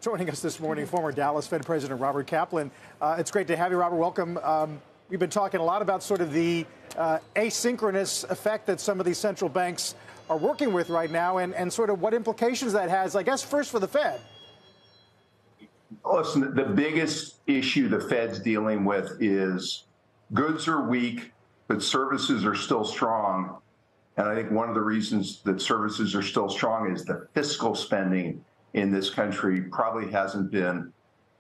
Joining us this morning, former Dallas Fed President Robert Kaplan. It's great to have you, Robert. Welcome. We've been talking a lot about sort of the asynchronous effect that some of these central banks are working with right now and sort of what implications that has, I guess, first for the Fed. Listen, the biggest issue the Fed's dealing with is goods are weak, but services are still strong. And I think one of the reasons that services are still strong is the fiscal spending in this country probably hasn't been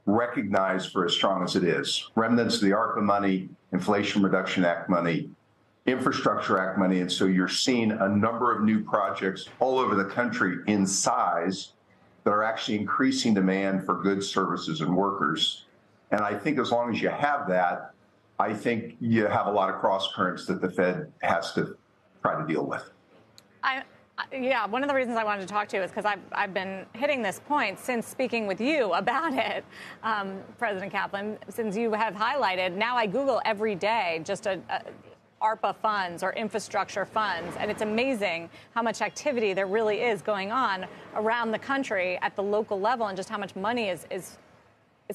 recognized for as strong as it is. Remnants of the ARPA money, Inflation Reduction Act money, Infrastructure Act money. And so you're seeing a number of new projects all over the country in size that are actually increasing demand for goods, services, and workers. And I think as long as you have that, I think you have a lot of cross currents that the Fed has to try to deal with. Yeah, one of the reasons I wanted to talk to you is because I've been hitting this point since speaking with you about it, President Kaplan, since you have highlighted. Now I Google every day just ARPA funds or infrastructure funds, and it's amazing how much activity there really is going on around the country at the local level and just how much money is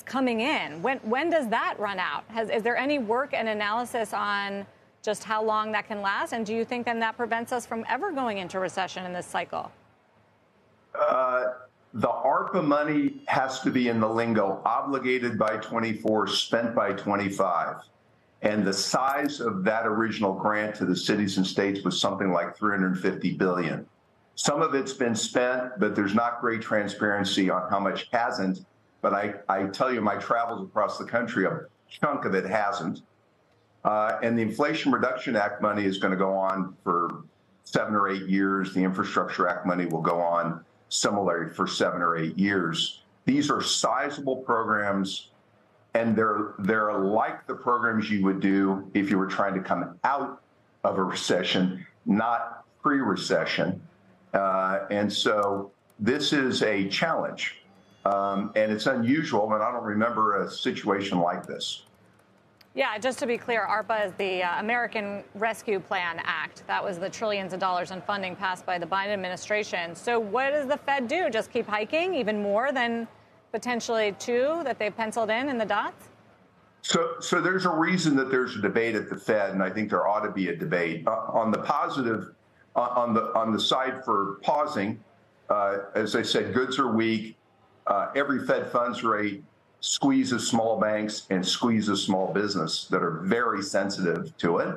coming in. When does that run out? Is there any work and analysis on just how long that can last? And do you think then that prevents us from ever going into recession in this cycle? The ARPA money has to be, in the lingo, obligated by 24, spent by 25. And the size of that original grant to the cities and states was something like $350 billion. Some of it's been spent, but there's not great transparency on how much hasn't. But I tell you, my travels across the country, a chunk of it hasn't. And the Inflation Reduction Act money is going to go on for 7 or 8 years. The Infrastructure Act money will go on similarly for 7 or 8 years. These are sizable programs, and they're like the programs you would do if you were trying to come out of a recession, not pre-recession. And so this is a challenge, and it's unusual, and I don't remember a situation like this. Yeah, just to be clear, ARPA is the American Rescue Plan Act. That was the trillions of dollars in funding passed by the Biden administration. So what does the Fed do? Just keep hiking even more than potentially 2 that they've penciled in the dots? So there's a reason that there's a debate at the Fed, and I think there ought to be a debate. On the positive, on the side for pausing, as I said, goods are weak. Every Fed funds rate squeezes small banks and squeezes small business that are very sensitive to it.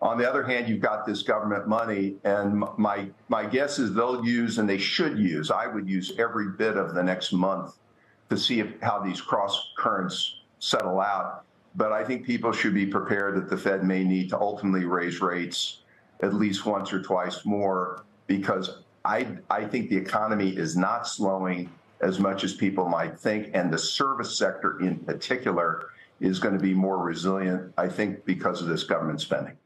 On the other hand, you've got this government money, and my guess is they'll use, and they should use, I would use every bit of the next month to see how these cross currents settle out. But I think people should be prepared that the Fed may need to ultimately raise rates at least once or twice more, because I think the economy is not slowing as much as people might think, and the service sector in particular is going to be more resilient, I think, because of this government spending.